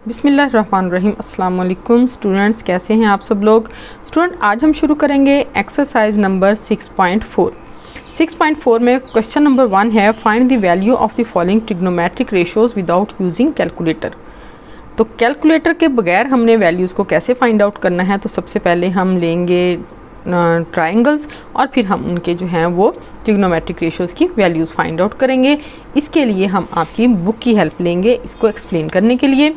बिस्मिल्लाहिर्रहमानिर्रहीम। अस्सलाम वालेकुम स्टूडेंट्स, कैसे हैं आप सब लोग। स्टूडेंट, आज हम शुरू करेंगे एक्सरसाइज नंबर 6.4 में क्वेश्चन नंबर 1 है, find the value of the following trigonometric ratios without using calculator. तो कैलकुलेटर के बगैर हमने वैल्यूज़ को कैसे फाइंड आउट करना है। तो सबसे पहले हम लेंगे ट्रायंगल्स और फिर हम उनके जो हैं वो ट्रिग्नोमेट्रिक रेशियोज़ की वैल्यूज़ फाइंड आउट करेंगे। इसके लिए हम आपकी बुक की हेल्प लेंगे इसको एक्सप्लेन करने के लिए।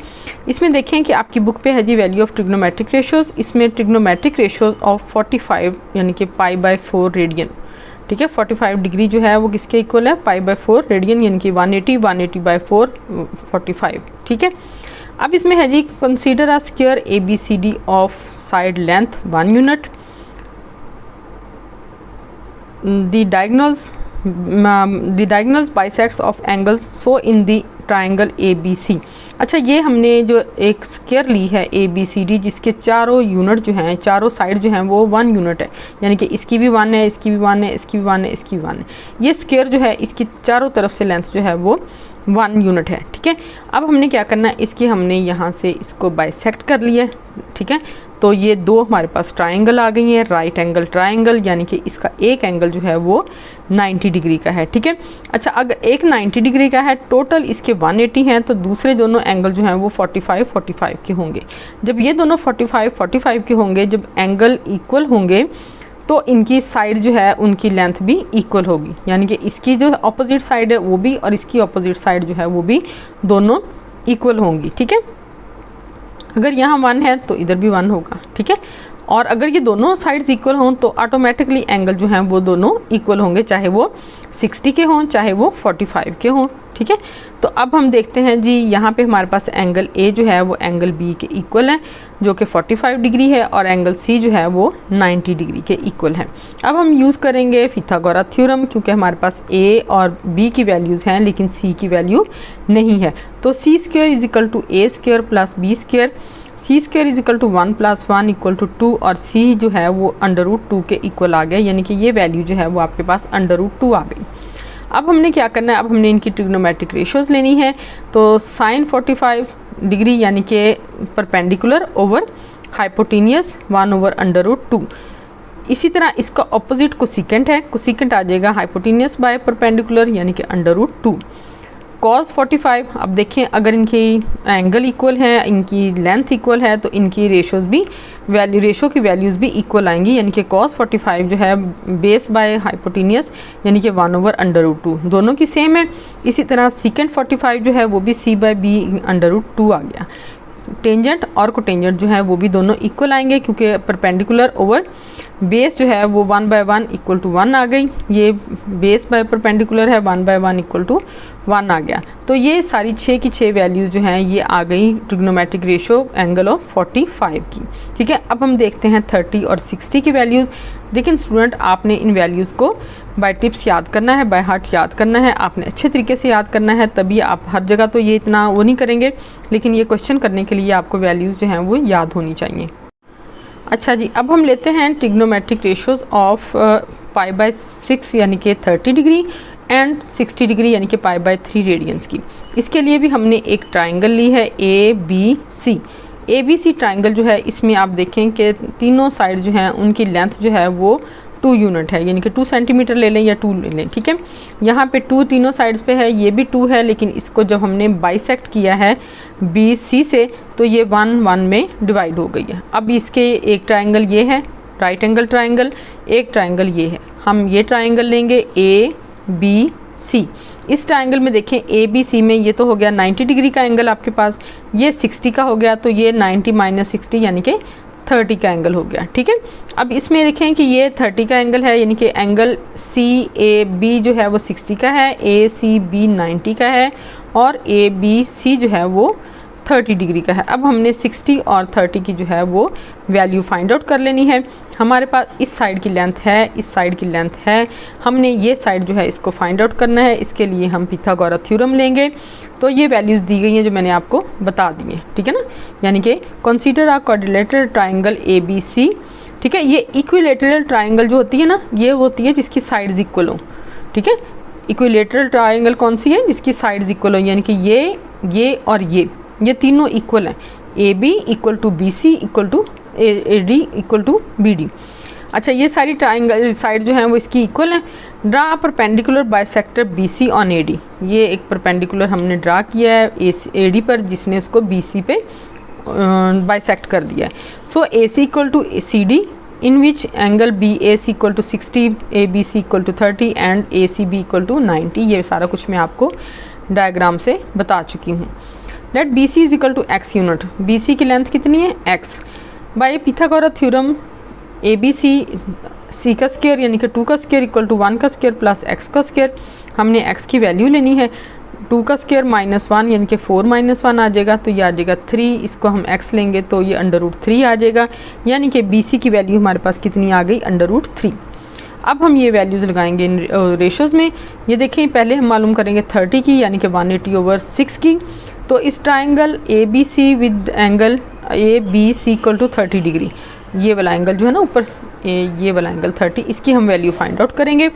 इसमें देखें कि आपकी बुक पे है जी वैल्यू ऑफ ट्रिग्नोमेट्रिक रेशियोज़। इसमें ट्रिग्नोमेट्रिक रेशियोज़ ऑफ 45 यानी कि π/4 रेडियन, ठीक है। 45 डिग्री जो है वो किसके इक्वल है, π/4 रेडियन यानी कि 180/4 45, ठीक है। अब इसमें है जी consider a square ABCD of side length 1 unit, the diagonals bisects of angles so in the triangle ABC। अच्छा, ये हमने जो एक स्क्वायर ली है ABCD जिसके चारों यूनिट जो हैं, चारों साइड जो हैं वो 1 यूनिट है, यानी कि इसकी भी 1 है, इसकी भी 1 है, इसकी भी 1 है, इसकी भी 1 है। ये स्क्वायर जो है इसकी चारों तरफ से लेंथ जो है वो 1 यूनिट है, ठीक है। अब हमने क्या करना है, इसकी हमने यहाँ से इसको बाइसेक्ट कर लिया, ठीक है। तो ये दो हमारे पास ट्रायंगल आ गई हैं, राइट एंगल ट्रायंगल, यानी कि इसका एक एंगल जो है वो 90 डिग्री का है, ठीक है। अच्छा, अगर एक 90 डिग्री का है, टोटल इसके 180 हैं, तो दूसरे दोनों एंगल जो हैं वो 45 के होंगे। जब ये दोनों 45 के होंगे, जब एंगल इक्वल होंगे तो इनकी साइड जो है उनकी लेंथ भी इक्वल होगी, यानी कि इसकी जो अपोजिट साइड है वो भी और इसकी अपोजिट साइड जो है वो भी दोनों इक्वल होंगी, ठीक है। अगर यहाँ 1 है तो इधर भी 1 होगा, ठीक है। और अगर ये दोनों साइड्स इक्वल हों तो ऑटोमेटिकली एंगल जो हैं वो दोनों इक्वल होंगे, चाहे वो 60 के हों चाहे वो 45 के हों, ठीक है। तो अब हम देखते हैं जी, यहाँ पे हमारे पास एंगल A जो है वो एंगल B के इक्वल है जो कि 45 डिग्री है, और एंगल C जो है वो 90 डिग्री के इक्वल है। अब हम यूज़ करेंगे पिथागोरस थ्योरम, क्योंकि हमारे पास A और B की वैल्यूज़ हैं लेकिन C की वैल्यू नहीं है। तो C² = A² + B², C² = 1 + 1 = 2, और C जो है वो √2 के इक्वल आ गया, यानी कि ये वैल्यू जो है वो आपके पास √2 आ गई। अब हमने क्या करना है, अब हमने इनकी ट्रिग्नोमेट्रिक रेशियोज़ लेनी है। तो साइन 45 डिग्री यानी कि परपेंडिकुलर ओवर हाइपोटेनियस 1/√2। इसी तरह इसका ऑपोजिट कोसिकेंट है, कोसिकेंट आ जाएगा हाइपोटेनियस बाय परपेंडिकुलर यानी कि √2। cos 45, अब देखें अगर इनकी एंगल इक्वल है, इनकी लेंथ इक्वल है, तो इनकी रेशियोज़ भी रेशो की वैल्यूज़ भी इक्वल आएंगी, यानी कि cos 45 जो है बेस बाय हाइपोटेनियस यानी कि 1/√2 दोनों की सेम है। इसी तरह सेकेंड 45 जो है वो भी C/B√2 आ गया। टेंजेंट और कोटेंजेंट जो है वो भी दोनों इक्वल आएंगे, क्योंकि परपेंडिकुलर ओवर बेस जो है वो 1/1 = 1 आ गई। ये बेस बाय परपेंडिकुलर है, 1/1 = 1 आ गया। तो ये सारी 6 की 6 वैल्यूज़ जो हैं ये आ गई ट्रिग्नोमेट्रिक रेशियो एंगल ऑफ 45 की, ठीक है। अब हम देखते हैं 30 और 60 की वैल्यूज़। लेकिन स्टूडेंट, आपने इन वैल्यूज़ को बाय टिप्स याद करना है, बाय हार्ट याद करना है, आपने अच्छे तरीके से याद करना है, तभी आप हर जगह तो ये इतना वो नहीं करेंगे, लेकिन ये क्वेश्चन करने के लिए आपको वैल्यूज़ जो हैं वो याद होनी चाहिए। अच्छा जी, अब हम लेते हैं ट्रिग्नोमेट्रिक रेशियोज़ ऑफ π/6 यानी कि 30 डिग्री एंड 60 डिग्री यानी कि π/3 रेडियंस की। इसके लिए भी हमने एक ट्रायंगल ली है ABC। ABC ट्रायंगल जो है इसमें आप देखें कि तीनों साइड जो हैं उनकी लेंथ जो है वो 2 यूनिट है, यानी कि 2 सेंटीमीटर ले लें या 2 ले लें, ठीक है। यहाँ पे 2 तीनों साइड्स पे है, ये भी 2 है, लेकिन इसको जब हमने बाइसेक्ट किया है BC से तो ये 1 में डिवाइड हो गई है। अब इसके एक ट्रायंगल ये है राइट एंगल ट्रायंगल, एक ट्रायंगल ये है। हम ये ट्रायंगल लेंगे ABC। इस ट्रायंगल में देखें ABC में ये तो हो गया 90 डिग्री का एंगल आपके पास, ये 60 का हो गया, तो ये 90 - 60 यानी कि 30 का एंगल हो गया, ठीक है। अब इसमें देखें कि ये 30 का एंगल है, यानी कि एंगल CAB जो है वो 60 का है, ACB 90 का है, और ABC जो है वो 30 डिग्री का है। अब हमने 60 और 30 की जो है वो वैल्यू फाइंड आउट कर लेनी है। हमारे पास इस साइड की लेंथ है, इस साइड की लेंथ है, हमने ये साइड जो है इसको फाइंड आउट करना है। इसके लिए हम पिथागोरस थ्योरम लेंगे। तो ये वैल्यूज़ दी गई हैं जो मैंने आपको बता दी हैं, ठीक है ना। यानी कि consider a quadrilateral triangle ABC, ठीक है। ये इक्विलेटरल ट्रायंगल जो होती है ना, ये होती है जिसकी साइड्स इक्वल हो, ठीक है। इक्विलेटरल ट्रायंगल कौन सी है, जिसकी साइड्स इक्वल हो, यानी कि ये और ये, ये तीनों इक्वल हैं, A B equal to B C equal to A D equal to B D. अच्छा, ये सारी ट्राइंगल साइड जो हैं वो इसकी इक्वल हैं। Draw perpendicular bisector B C on A D, ये एक परपेंडिकुलर हमने ड्रा किया है ए डी पर, जिसने उसको बी सी पे बाइसेक्ट कर दिया है। So A C equal to C D in which angle BAC equal to 60, ABC equal to 30 and ACB equal to 90। ये सारा कुछ मैं आपको डायग्राम से बता चुकी हूँ। Let BC is equal to x unit, BC की लेंथ कितनी है x। By Pythagoras theorem ABC C का स्क्वायर यानी कि 2 का स्क्वायर इक्वल टू 1 का स्क्वायर प्लस x का स्क्वायर। हमने x की वैल्यू लेनी है, 2 का स्क्वायर माइनस 1 यानी कि 4 माइनस 1 आ जाएगा, तो ये आ जाएगा 3। इसको हम x लेंगे तो ये √3 आ जाएगा, यानी कि BC की वैल्यू हमारे पास कितनी आ गई, √3। अब हम ये वैल्यूज़ लगाएंगे इन रेशोज़ में। ये देखें, पहले हम मालूम करेंगे 30 की यानी कि 180/6 की। तो इस triangle ABC with angle ABC equal to 30 degree, ये वाला एंगल जो है ना ऊपर, ये वाला एंगल 30, इसकी हम वैल्यू फाइंड आउट करेंगे।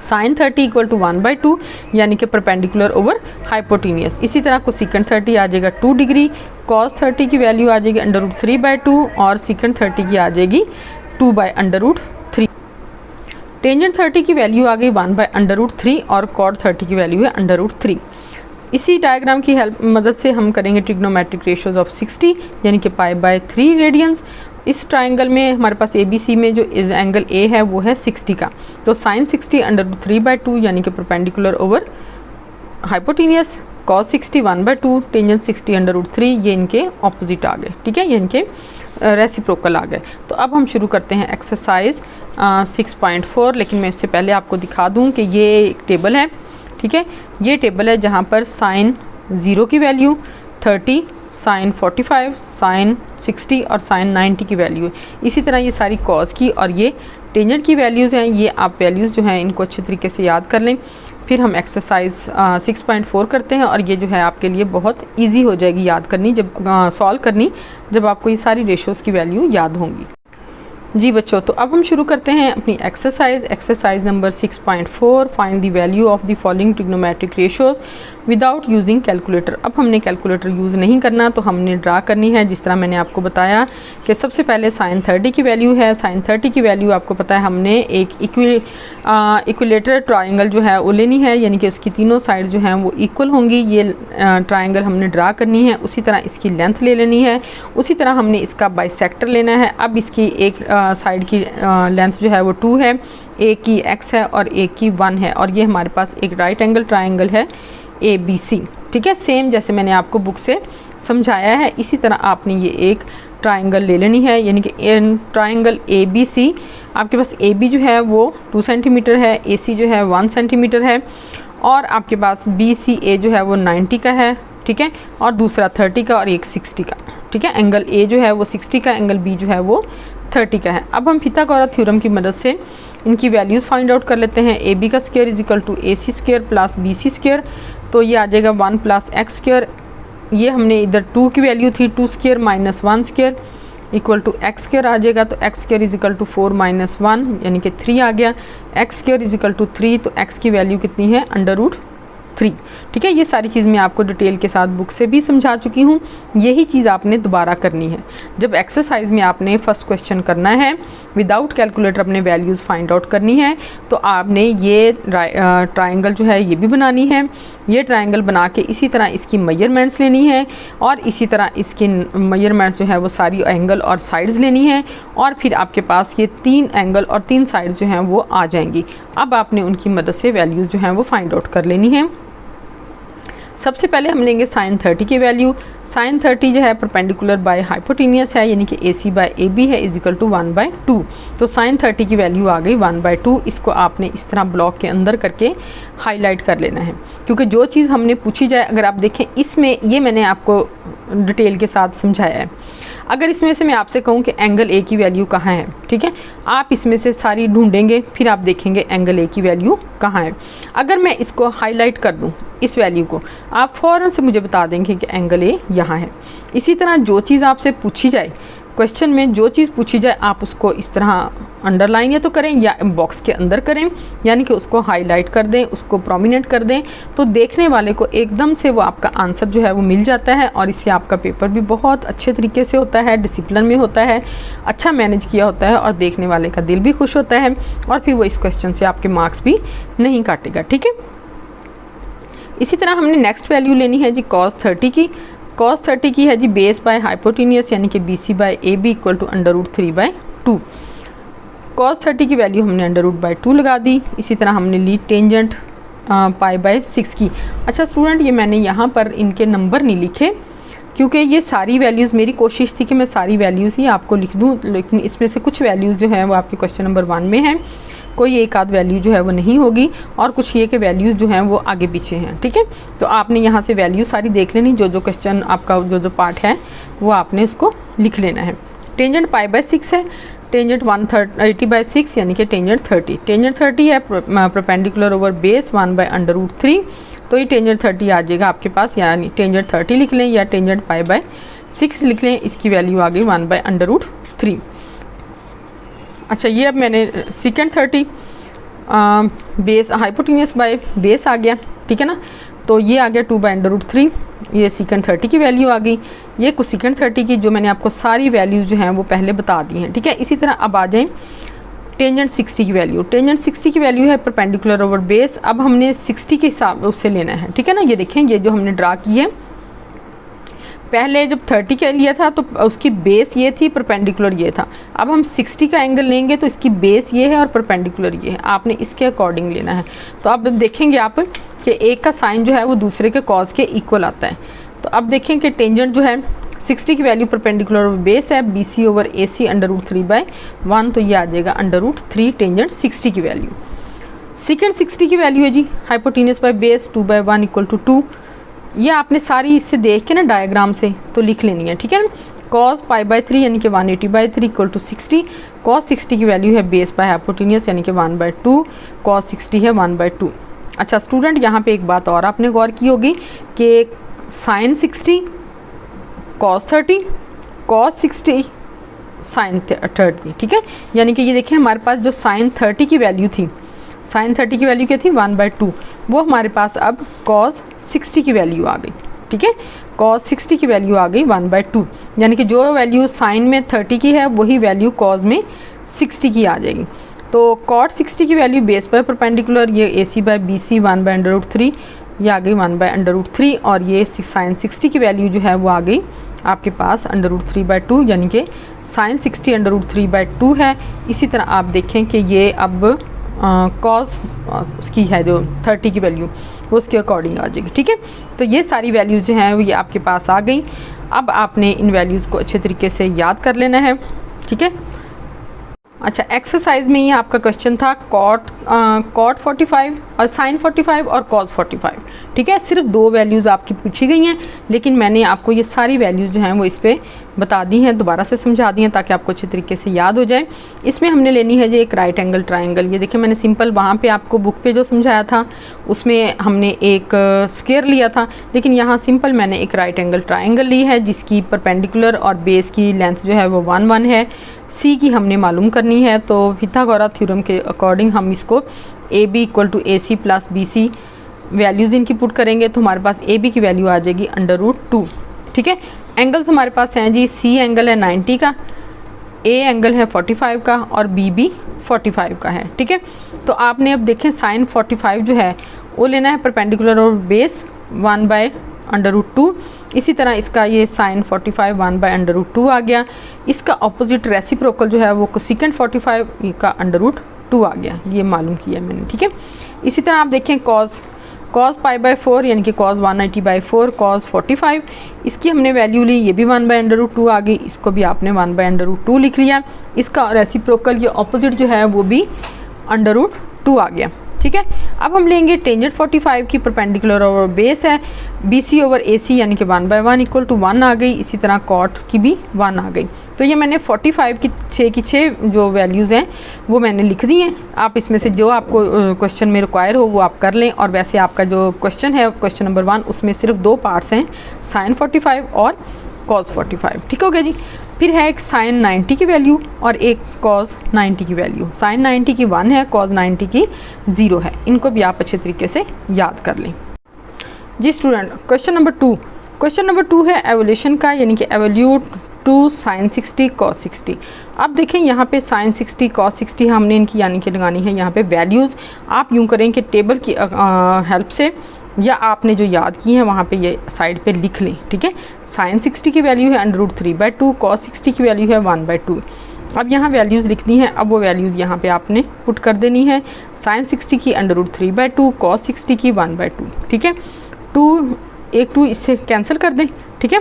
sin 30 इक्वल टू 1/2 यानी कि परपेंडिकुलर ओवर हाइपोटेनियस। इसी तरह को secant 30 आ जाएगा 2 डिग्री, cos 30 की वैल्यू आ जाएगी √3/2 और secant 30 की आ जाएगी 2/√3। टेंजेंट 30 की वैल्यू आ गई 1/√3 और cot 30 की वैल्यू है √3। इसी डायग्राम की हेल्प मदद से हम करेंगे ट्रिग्नोमेट्रिक रेशियोज ऑफ 60 यानी कि π/3 रेडियंस। इस ट्राइंगल में हमारे पास ABC में जो एंगल A है वो है 60 का, तो sin 60 √3/2 यानी कि perpendicular over hypotenuse, cos 60 1/2, tangent 60 √3, ये इनके ऑपोजिट आ गए। ठीक है, ये इनके रेसिप्रोकल आ गए। तो अब हम शुरू करते हैं एक्सरसाइज 6.4, लेकिन मैं इससे पहले आपको दिखा दूँ कि ये एक टेबल है। ठीक है, ये टेबल है जहाँ पर sin 0 की वैल्यू 30, sin 45, sin 60 और sin 90 की वैल्यू है। इसी तरह ये सारी कॉस की और ये टेंजेंट की वैल्यूज़ हैं। ये आप वैल्यूज़ जो हैं इनको अच्छे तरीके से याद कर लें। फिर हम एक्सरसाइज 6.4 करते हैं और ये जो है आपके लिए बहुत इजी हो जाएगी याद करनी, जब सॉल्व करनी, जब आपको ये सारी रेशोज़ की वैल्यू याद होंगी। जी बच्चों, तो अब हम शुरू करते हैं अपनी exercise number 6.4। Find the value of the following trigonometric ratios without using calculator. अब हमने कैलकुलेटर यूज़ नहीं करना, तो हमने ड्रा करनी है जिस तरह मैंने आपको बताया कि सबसे पहले sin 30 की वैल्यू है। sin 30 की वैल्यू आपको पता है हमने एक इक्विलेटर ट्राइंगल जो है वो लेनी है, यानी कि उसकी तीनों साइड जो हैं वो इक्वल होंगी। ये ट्राइंगल हमने ड्रा करनी है, उसी तरह इसकी लेंथ ले लेनी है, उसी तरह हमने इसका बाइसेक्टर लेना है। अब इसकी एक साइड की लेंथ जो है वो 2 है, एक की x है और एक की 1 है, और ये हमारे पास एक राइट एंगल ट्राइंगल है ABC। ठीक है, सेम जैसे मैंने आपको बुक से समझाया है, इसी तरह आपने ये एक ट्राइंगल ले लेनी है, यानी कि ट्राइंगल ABC। आपके पास AB जो है वो 2 सेंटीमीटर है, AC जो है 1 सेंटीमीटर है, और आपके पास BCA जो है वो 90 का है। ठीक है, और दूसरा 30 का और एक 60 का। ठीक है, एंगल A जो है वो 60 का, एंगल B जो है वो 30 का है। अब हम पिथागोरस थ्योरम की मदद से इनकी वैल्यूज़ फाइंड आउट कर लेते हैं। AB का square is equal to AC square plus BC square, तो ये आ जाएगा 1 + x स्क्वायर। ये हमने इधर 2 की वैल्यू थी, 2 square minus 1 square equal to x square आ जाएगा, तो x square is equal to 4 - 1 यानी कि 3 आ गया। x square is equal to 3, तो x की वैल्यू कितनी है, √3। ठीक है, ये सारी चीज़ मैं आपको डिटेल के साथ बुक से भी समझा चुकी हूँ, यही चीज़ आपने दोबारा करनी है। जब एक्सरसाइज में आपने फर्स्ट क्वेश्चन करना है, विदाउट कैलकुलेटर अपने वैल्यूज़ फाइंड आउट करनी है, तो आपने ये ट्राइंगल जो है ये भी बनानी है। ये ट्राइंगल बना के इसी तरह इसकी मेजरमेंट्स लेनी है, और इसी तरह इसके मेजरमेंट्स जो है वो सारी एंगल और साइड्स लेनी है, और फिर आपके पास ये 3 एंगल और 3 साइड्स जो हैं वो आ जाएंगी। अब आपने उनकी मदद से वैल्यूज़ जो हैं वो फाइंड आउट कर लेनी है। सबसे पहले हम लेंगे sin 30 की वैल्यू। sin 30 जो है परपेंडिकुलर बाय हाइपोटेनियस है, यानी कि AC/AB है इज इक्वल टू 1/2। तो sin 30 की वैल्यू आ गई 1/2। इसको आपने इस तरह ब्लॉक के अंदर करके हाईलाइट कर लेना है, क्योंकि जो चीज़ हमने पूछी जाए, अगर आप देखें इसमें, ये मैंने आपको डिटेल के साथ समझाया है। अगर इसमें से मैं आपसे कहूँ कि एंगल A की वैल्यू कहाँ है, ठीक है, आप इसमें से सारी ढूंढेंगे, फिर आप देखेंगे एंगल A की वैल्यू कहाँ है। अगर मैं इसको हाईलाइट कर दूँ, इस वैल्यू को, आप फ़ौरन से मुझे बता देंगे कि एंगल A यहाँ है। इसी तरह जो चीज़ आपसे पूछी जाए क्वेश्चन में जो चीज़ पूछी जाए आप उसको इस तरह अंडरलाइन या तो करें या बॉक्स के अंदर करें, यानी कि उसको हाईलाइट कर दें, उसको प्रोमिनेंट कर दें, तो देखने वाले को एकदम से वो आपका आंसर जो है वो मिल जाता है और इससे आपका पेपर भी बहुत अच्छे तरीके से होता है, डिसिप्लिन में होता है, अच्छा मैनेज किया होता है और देखने वाले का दिल भी खुश होता है और फिर वो इस क्वेश्चन से आपके मार्क्स भी नहीं काटेगा। ठीक है, इसी तरह हमने नेक्स्ट वैल्यू लेनी है जी cos 30 की। cos 30 की है जी बेस बाय हाइपोटेनियस यानी कि BC by AB equal to √3/2। cos 30 की वैल्यू हमने √2 लगा दी। इसी तरह हमने लीड टेंजेंट π/6 की। अच्छा स्टूडेंट, ये मैंने यहाँ पर इनके नंबर नहीं लिखे क्योंकि ये सारी वैल्यूज़, मेरी कोशिश थी कि मैं सारी वैल्यूज़ ही आपको लिख दूँ, लेकिन इसमें से कुछ वैल्यूज़ जो हैं वो आपके क्वेश्चन नंबर 1 में हैं, कोई एक आध वैल्यू जो है वो नहीं होगी और कुछ ये कि वैल्यूज़ जो हैं वो आगे पीछे हैं। ठीक है, तो आपने यहाँ से वैल्यू सारी देख लेनी, जो जो क्वेश्चन आपका जो पार्ट है वो आपने उसको लिख लेना है। टेंजेंट π/6 है, टेंजेंट 180/6 यानी कि टेंजेंट 30। टेंजेंट 30 है परपेंडिकुलर ओवर बेस 1/√3, तो ये टेंजेंट 30 आ जाएगा आपके पास, यानी टेंजेंट 30 लिख लें या टेंजेंट π/6 लिख लें, इसकी वैल्यू आ गई 1/√3। अच्छा, ये अब मैंने second 30 base hypotenuse by base आ गया, ठीक है ना, तो ये आ गया 2/√3, ये सेकेंड 30 की वैल्यू आ गई। ये कुछ सेकेंड 30 की जो मैंने आपको सारी वैल्यूज़ जो हैं वो पहले बता दी हैं। ठीक है, इसी तरह अब आ जाएं टेंजेंट 60 की वैल्यू। टेंजेंट 60 की वैल्यू है परपेंडिकुलर ओवर बेस। अब हमने 60 के हिसाब उससे लेना है। ठीक है ना, ये देखें, ये जो हमने ड्रा की है, पहले जब 30 का लिया था तो उसकी बेस ये थी, परपेंडिकुलर ये था। अब हम 60 का एंगल लेंगे तो इसकी बेस ये है और परपेंडिकुलर ये है, आपने इसके अकॉर्डिंग लेना है। तो अब देखेंगे आप कि एक का साइन जो है वो दूसरे के कॉज के इक्वल आता है। तो अब देखें कि टेंजेंट जो है 60 की वैल्यू परपेंडिकुलर बेस है BC ओवर AC √3/1, तो ये आ जाएगा √3 टेंजेंट 60 की वैल्यु। सेकेंड 60 की वैल्यू है जी hypotenuse by base 2/1 equal to 2। ये आपने सारी इससे देख के ना डायग्राम से तो लिख लेनी है। ठीक है ना, cos π/3 यानी कि 180/3 इक्वल टू 60। cos 60 की वैल्यू है बेस बाय हाइपोटेनियस यानी कि 1/2, cos 60 है 1/2। अच्छा स्टूडेंट, यहाँ पे एक बात और आपने गौर की होगी कि sin 60 cos 30 cos 60 sin 30। ठीक है, यानी कि ये देखें हमारे पास जो sin 30 की वैल्यू थी, sin 30 की वैल्यू क्या थी 1/2, वो हमारे पास अब cos 60 की वैल्यू आ गई। ठीक है, cos 60 की वैल्यू आ गई 1/2, यानी कि जो वैल्यू sin में 30 की है वही वैल्यू cos में 60 की आ जाएगी। तो cot 60 की वैल्यू बेस पर परपेंडिकुलर, ये AC बाय BC 1/√3, ये आ गई 1/√3, और ये sin 60 की वैल्यू जो है वो आ गई आपके पास √3/2, यानी कि sin 60 √3/2 है। इसी तरह आप देखें कि ये अब cos उसकी है जो 30 की वैल्यू वो उसके अकॉर्डिंग आ जाएगी। ठीक है, तो ये सारी वैल्यूज़ जो हैं वो ये आपके पास आ गई। अब आपने इन वैल्यूज़ को अच्छे तरीके से याद कर लेना है। ठीक है, अच्छा एक्सरसाइज में ये आपका क्वेश्चन था cot 45 और sin 45 और cos 45। ठीक है, सिर्फ दो वैल्यूज़ आपकी पूछी गई हैं, लेकिन मैंने आपको ये सारी वैल्यूज़ जो हैं वो इस पर बता दी हैं, दोबारा से समझा दी हैं ताकि आपको अच्छे तरीके से याद हो जाए। इसमें हमने लेनी है जी एक राइट एंगल ट्राइंगल। ये देखिए मैंने सिंपल वहाँ पे आपको बुक पे जो समझाया था उसमें हमने एक स्क्वायर लिया था, लेकिन यहाँ सिंपल मैंने एक राइट एंगल ट्राइंगल ली है जिसकी परपेंडिकुलर और बेस की लेंथ जो है वो 1 है। सी की हमने मालूम करनी है, तो पिथागोरस थ्योरम के अकॉर्डिंग हम इसको AB equal to AC plus BC values इनकी पुट करेंगे तो हमारे पास AB की वैल्यू आ जाएगी √2। ठीक है, एंगल्स हमारे पास हैं जी, C एंगल है 90 का, A एंगल है 45 का और B भी 45 का है। ठीक है, तो आपने अब देखें sin 45 जो है वो लेना है परपेंडिकुलर और बेस 1/√2। इसी तरह इसका ये sin 45 1/√2 आ गया। इसका ऑपोजिट रेसिप्रोकल जो है वो कोसेकेंट 45 का √2 आ गया, ये मालूम किया मैंने। ठीक है, इसी तरह आप देखें cos π/4 यानी कि cos 180/4 cos 45, इसकी हमने वैल्यू ली, ये भी 1/√2 आ गई, इसको भी आपने 1/√2 लिख लिया। इसका रेसिप्रोकल ये ऑपोजिट जो है वो भी √2 आ गया। ठीक है, अब हम लेंगे टेंजेंट 45 की परपेंडिकुलर और बेस है BC ओवर AC यानी कि 1/1 इक्वल टू 1 आ गई। इसी तरह कॉट की भी 1 आ गई। तो ये मैंने 45 की 6 जो वैल्यूज़ हैं वो मैंने लिख दी हैं। आप इसमें से जो आपको क्वेश्चन में रिक्वायर हो वो आप कर लें। और वैसे आपका जो क्वेश्चन है क्वेश्चन नंबर 1 उसमें सिर्फ 2 पार्ट्स हैं, sin 45 और cos 45। ठीक हो गया जी। फिर है एक साइन 90 की वैल्यू और एक कॉस 90 की वैल्यू। साइन 90 की 1 है, कॉस 90 की 0 है। इनको भी आप अच्छे तरीके से याद कर लें जी स्टूडेंट। क्वेश्चन नंबर 2 है एवोल्यूशन का, यानी कि एवोल्यूट टू साइन 60 कॉस 60। अब देखें यहाँ पे साइन 60 कॉस 60 हमने इनकी यानी कि लगानी है यहाँ पे वैल्यूज़। आप यूँ करें कि टेबल की हेल्प से या आपने जो याद की है वहाँ पे ये साइड पे लिख लें, ठीक है। साइन 60 की वैल्यू है √3/2, कॉस 60 की वैल्यू है 1/2। अब यहाँ वैल्यूज़ लिखनी है, अब वो वैल्यूज़ यहाँ पे आपने पुट कर देनी है। साइन 60 की √3/2, कॉस 60 की 1/2, ठीक है। 2 इससे कैंसिल कर दें, ठीक है।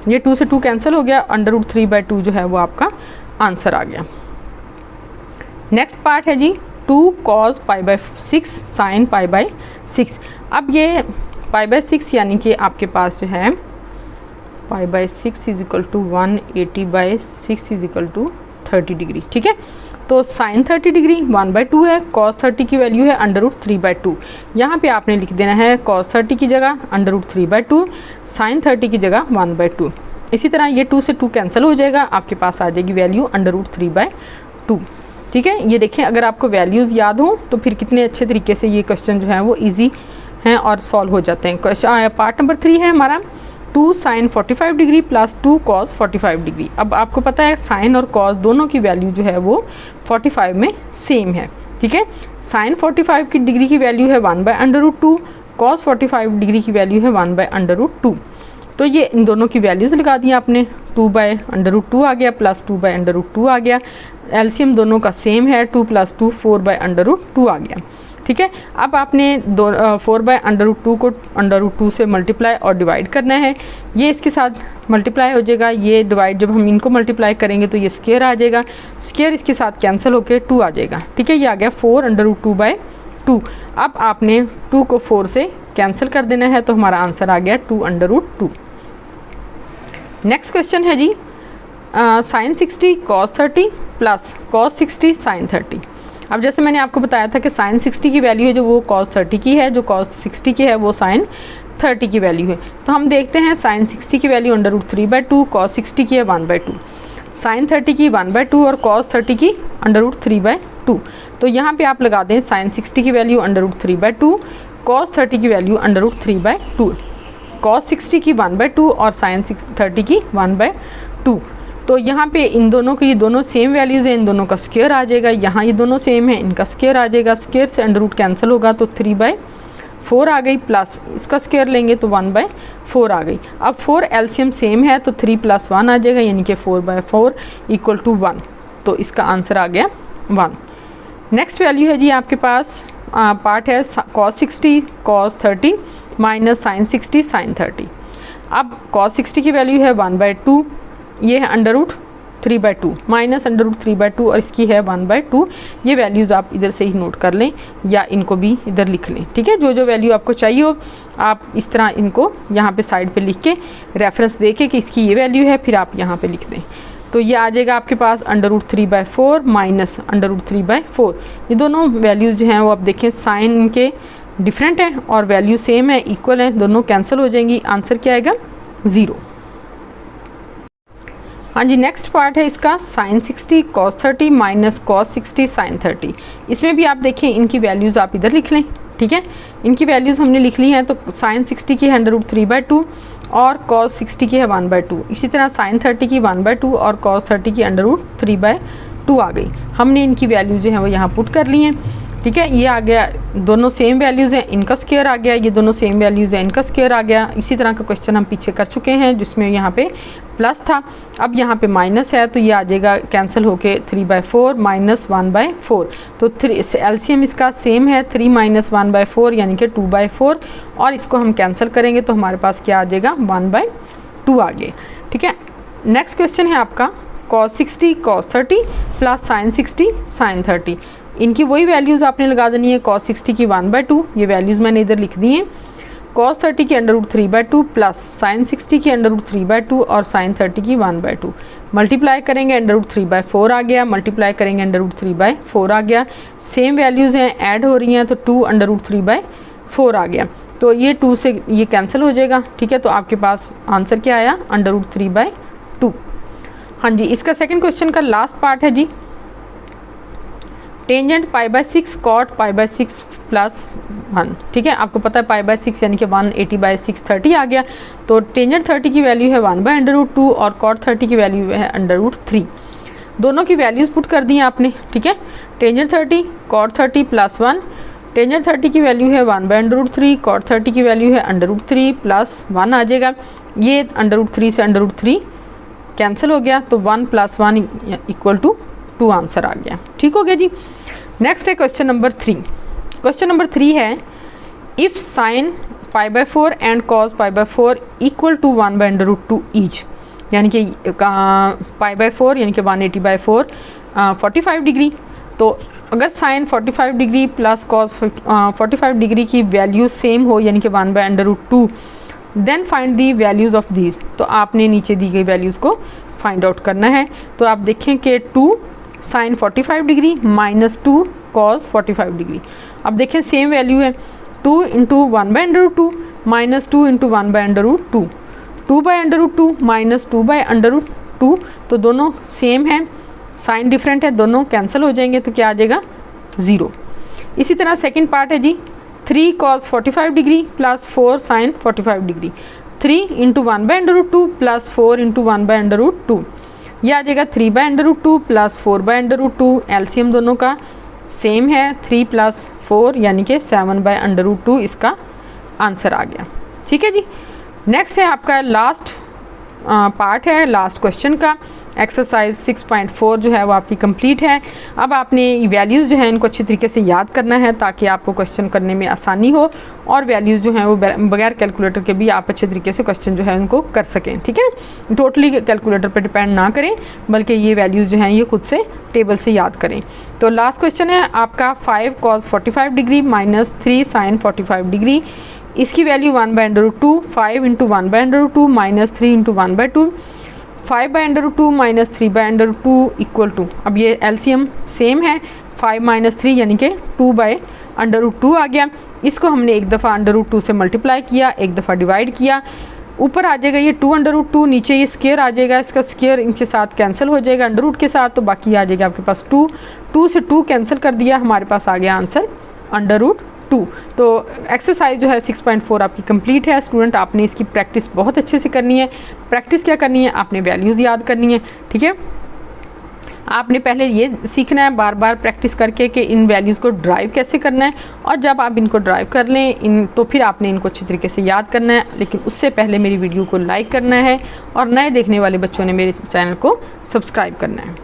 ये 2 से 2 कैंसिल हो गया, √3/2 जो है वो आपका आंसर आ गया। नेक्स्ट पार्ट है जी 2 cos π/6 sin π/6। अब ये π/6 यानी कि आपके पास जो है π/6 = 180/6 = 30 डिग्री, ठीक है। तो साइन 30 डिग्री 1/2 है, cos 30 की वैल्यू है √3/2। यहाँ पे आपने लिख देना है cos 30 की जगह √3/2, साइन 30 की जगह 1/2। इसी तरह ये 2 से 2 कैंसिल हो जाएगा, आपके पास आ जाएगी वैल्यू √3/2, ठीक है। ये देखें, अगर आपको वैल्यूज़ याद हो तो फिर कितने अच्छे तरीके से ये क्वेश्चन जो है वो ईजी हैं और सॉल्व हो जाते हैं। क्वेश्चन पार्ट नंबर 3 है हमारा 2 sin 45 डिग्री + 2 cos 45 डिग्री। अब आपको पता है साइन और कॉस दोनों की वैल्यू जो है वो 45 में सेम है, ठीक है। साइन 45 की डिग्री की वैल्यू है 1/√2, cos 45 डिग्री की वैल्यू है 1/√2। तो ये इन दोनों की वैल्यूज़ लगा दी आपने, 2/√2 आ गया प्लस 2/√2 आ गया। एलसीएम दोनों का सेम है, 2 + 2 4/√2 आ गया, ठीक है। अब आपने 4/√2 को √2 से मल्टीप्लाई और डिवाइड करना है। ये इसके साथ मल्टीप्लाई हो जाएगा, ये डिवाइड जब हम इनको मल्टीप्लाई करेंगे तो ये स्क्वायर आ जाएगा, स्क्वायर इसके साथ कैंसिल होकर 2 आ जाएगा, ठीक है। ये आ गया 4√2/2। अब आपने 2 को 4 से कैंसिल कर देना है, तो हमारा आंसर आ गया 2√2। नेक्स्ट क्वेश्चन है जी साइन 60 cos 30 + cos 60 sin 30। अब जैसे मैंने आपको बताया था कि साइन 60 की वैल्यू है जो वो cos 30 की है, जो cos 60 की है वो साइन 30 की वैल्यू है। तो हम देखते हैं साइन 60 की वैल्यू √3/2, cos 60 की है 1/2, साइन 30 की 1/2 और cos 30 की √3/2। तो यहाँ पे आप लगा दें साइन 60 की वैल्यू √3/2, cos 30 की वैल्यू √3/2, cos 60 की 1/2 और साइन 30 की 1/2। तो यहाँ पे इन दोनों की, ये दोनों सेम वैल्यूज़ हैं, इन दोनों का स्क्वायर आ जाएगा। यहाँ ये दोनों सेम है, इनका स्क्वायर आ जाएगा, स्क्वायर से √ कैंसिल होगा तो 3/4 आ गई, प्लस इसका स्क्वायर लेंगे तो 1/4 आ गई। अब 4 एलसीएम सेम है तो 3 + 1 आ जाएगा, यानी कि 4/4 = 1। तो इसका आंसर आ गया 1। नेक्स्ट वैल्यू है जी आपके पास पार्ट है cos 60 cos 30 - sin 60 sin 30। अब cos 60 की वैल्यू है 1/2, ये है √3/2 माइनस √3/2 और इसकी है 1/2। ये वैल्यूज़ आप इधर से ही नोट कर लें या इनको भी इधर लिख लें, ठीक है। जो जो वैल्यू आपको चाहिए हो आप इस तरह इनको यहाँ पे साइड पे लिख के रेफरेंस दे के कि इसकी ये वैल्यू है, फिर आप यहाँ पे लिख दें। तो ये आ जाएगा आपके पास √3/4 माइनस √3/4। ये दोनों वैल्यूज़ जो हैं वो आप देखें साइन इनके डिफरेंट हैं और वैल्यू सेम है, इक्वल है, दोनों कैंसिल हो जाएंगी। आंसर क्या आएगा 0। हाँ जी, नेक्स्ट पार्ट है इसका sine 60 cos 30 minus cos 60 sin 30। इसमें भी आप देखें इनकी वैल्यूज़ आप इधर लिख लें, ठीक है। इनकी वैल्यूज़ हमने लिख ली हैं, तो साइन 60 की है √3/2 और cos 60 की है 1/2। इसी तरह साइन 30 की 1/2 और cos 30 की √3/2 आ गई। हमने इनकी वैल्यूज़ जो हैं वो यहाँ पुट कर ली हैं, ठीक है। ये आ गया, दोनों सेम वैल्यूज़ हैं, इनका स्क्वायर आ गया, ये दोनों सेम वैल्यूज़ हैं, इनका स्क्वायर आ गया। इसी तरह का क्वेश्चन हम पीछे कर चुके हैं जिसमें यहाँ पे प्लस था, अब यहाँ पे माइनस है, तो ये आ जाएगा कैंसिल होके 3/4 माइनस 1/4। तो एलसीएम इसका सेम है, 3 - 1/4 यानी कि 2/4, और इसको हम कैंसिल करेंगे तो हमारे पास क्या आ जाएगा 1/2 आ गया, ठीक है। नेक्स्ट क्वेश्चन है आपका cos 60 cos 30 + sin 60 sin 30। इनकी वही वैल्यूज़ आपने लगा देनी है, cos 60 की 1/2, ये वैल्यूज़ मैंने इधर लिख दी हैं, cos 30 की √3/2 प्लस sin 60 की √3/2 और sin 30 की 1/2। मल्टीप्लाई करेंगे √3/4 आ गया, मल्टीप्लाई करेंगे √3/4 आ गया। सेम वैल्यूज़ हैं, ऐड हो रही हैं, तो 2 √3/4 आ गया। तो ये 2 से ये कैंसिल हो जाएगा, ठीक है। तो आपके पास आंसर क्या आया √3/2। हाँ जी, इसका सेकंड क्वेश्चन का लास्ट पार्ट है जी, टेंजेंट π/6 कॉट π/6 प्लस 1। ठीक है, आपको पता है π/6 यानी कि 180/6 30 आ गया। तो टेंजेंट 30 की वैल्यू है 1/√2 और कॉट 30 की वैल्यू है √3। दोनों की वैल्यूज़ पुट कर दी हैं आपने। ठीक है, टेंजेंट 30 कॉट 30 प्लस 1, टेंजेंट 30 की वैल्यू है 1/√3, कॉट 30 की वैल्यू है √3 प्लस 1 आ जाएगा। ये √3 से √3 कैंसिल हो गया, तो 1 + 1 = 2 आंसर आ गया। ठीक हो गया जी। नेक्स्ट है क्वेश्चन नंबर 3। क्वेश्चन नंबर 3 है, if sine π/4 and cos π/4 = 1/√2 each, यानी कि π/4 यानी कि 180/4 45 डिग्री। तो अगर sine 45 degree plus cos 45 degree की वैल्यू सेम हो यानी कि 1/√2, then find the values of these. तो आपने नीचे दी गई वैल्यूज़ को फाइंड आउट करना है। तो आप देखें कि 2 sine 45 degree minus 2 cos 45 degree. अब देखें सेम वैल्यू है, 2 × 1/√2 माइनस 2 × 1/√2, 2/√2 माइनस 2/√2। तो दोनों सेम हैं, साइन डिफरेंट है, दोनों कैंसिल हो जाएंगे, तो क्या आ जाएगा 0। इसी तरह सेकंड पार्ट है जी, 3 cos 45 degree plus 4 sin 45 degree, 3 × 1/√2 plus 4 × 1/√2, यह आ जाएगा 3/√2 प्लस 4/√2। एलसीएम दोनों का सेम है, 3 + 4 यानी कि 7/√2 इसका आंसर आ गया। ठीक है जी। नेक्स्ट है आपका लास्ट पार्ट है, लास्ट क्वेश्चन का। एक्सरसाइज 6.4 जो है वो आपकी कंप्लीट है। अब आपने वैल्यूज़ जो है इनको अच्छी तरीके से याद करना है ताकि आपको क्वेश्चन करने में आसानी हो, और वैल्यूज़ जो हैं वो बगैर कैलकुलेटर के भी आप अच्छे तरीके से क्वेश्चन जो है उनको कर सकें। ठीक है, टोटली कैलकुलेटर पर डिपेंड ना करें, बल्कि ये वैल्यूज़ जो हैं ये खुद से टेबल से याद करें। तो लास्ट क्वेश्चन है आपका 5 cos 45 degree minus 3 sin 45 degree, इसकी वैल्यू 1/√2, 5 × 1/√2 माइनस 3 × 1/2, 5/√2 माइनस 3/√2 = अब ये एलसीएम सेम है, 5 - 3 यानी कि 2/√2 आ गया। इसको हमने एक दफ़ा √2 से मल्टीप्लाई किया, एक दफ़ा डिवाइड किया, ऊपर आ जाएगा ये 2/√2, नीचे ये स्क्वायर आ जाएगा, इसका स्क्वायर इनके साथ कैंसिल हो जाएगा √ के साथ, तो बाकी आ जाएगा आपके पास 2 से 2 कैंसिल कर दिया, हमारे पास आ गया आंसर √2। तो एक्सरसाइज जो है 6.4 आपकी कंप्लीट है। स्टूडेंट आपने इसकी प्रैक्टिस बहुत अच्छे से करनी है। प्रैक्टिस क्या करनी है, आपने वैल्यूज़ याद करनी है। ठीक है, आपने पहले ये सीखना है बार बार प्रैक्टिस करके कि इन वैल्यूज़ को ड्राइव कैसे करना है, और जब आप इनको ड्राइव कर लें तो फिर आपने इनको अच्छी तरीके से याद करना है। लेकिन उससे पहले मेरी वीडियो को लाइक करना है, और नए देखने वाले बच्चों ने मेरे चैनल को सब्सक्राइब करना है।